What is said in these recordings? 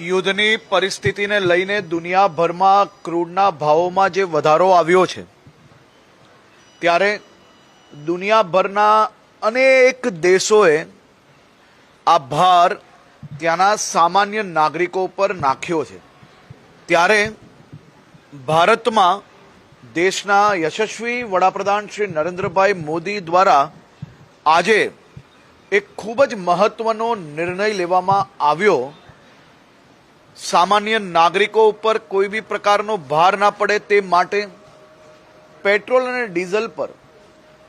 યુદ્ધની પરિસ્થિતિને લઈને દુનિયાભરમાં ક્રૂડના ભાવોમાં જે વધારો આવ્યો છે ત્યારે દુનિયાભરના અનેક દેશોએ આ ભાર ત્યાંના સામાન્ય નાગરિકો પર નાખ્યો છે। ત્યારે ભારતમાં દેશના યશસ્વી વડાપ્રધાન શ્રી નરેન્દ્રભાઈ મોદી દ્વારા આજે એક ખૂબ જ મહત્વનો નિર્ણય લેવામાં આવ્યો। સામાન્ય નાગરિકો ઉપર કોઈ બી પ્રકારનો ભાર ના પડે તે માટે પેટ્રોલ અને ડીઝલ પર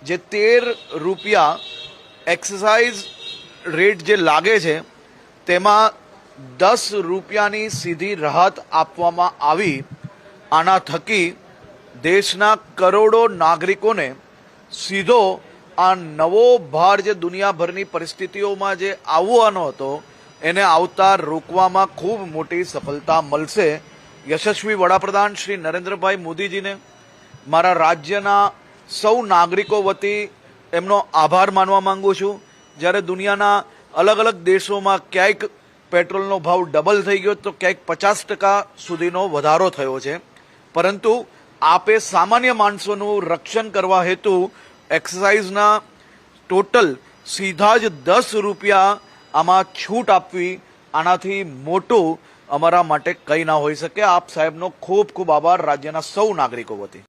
જે 13 રૂપિયા એક્સાઇઝ રેટ જે લાગે છે તેમાં 10 રૂપિયાની સીધી રાહત આપવામાં આવી। આના થકી દેશના કરોડો નાગરિકોને સીધો આ નવો ભાર જે દુનિયાભરની પરિસ્થિતિઓમાં જે આવવાનો હતો એને આવતા રોકવામાં ખૂબ મોટી સફળતા મળશે। યશસ્વી વડાપ્રધાન શ્રી નરેન્દ્રભાઈ મોદીજીને મારા રાજ્યના સૌ નાગરિકો વતી એમનો આભાર માનવા માંગુ છું। જ્યારે દુનિયાના અલગ અલગ દેશોમાં ક્યાંક પેટ્રોલનો ભાવ ડબલ થઈ ગયો તો ક્યાંક 50% સુધીનો વધારો થયો છે, પરંતુ આપે સામાન્ય માણસોનું રક્ષણ કરવા હેતુ એક્સાઇઝના ટોટલ સીધા જ 10 રૂપિયા આમાં છૂટ આપવી, આનાથી મોટું અમારા માટે કંઈ ના હોઈ શકે। આપ સાહેબનો ખૂબ ખૂબ આભાર રાજ્યના સૌ નાગરિકો વતી।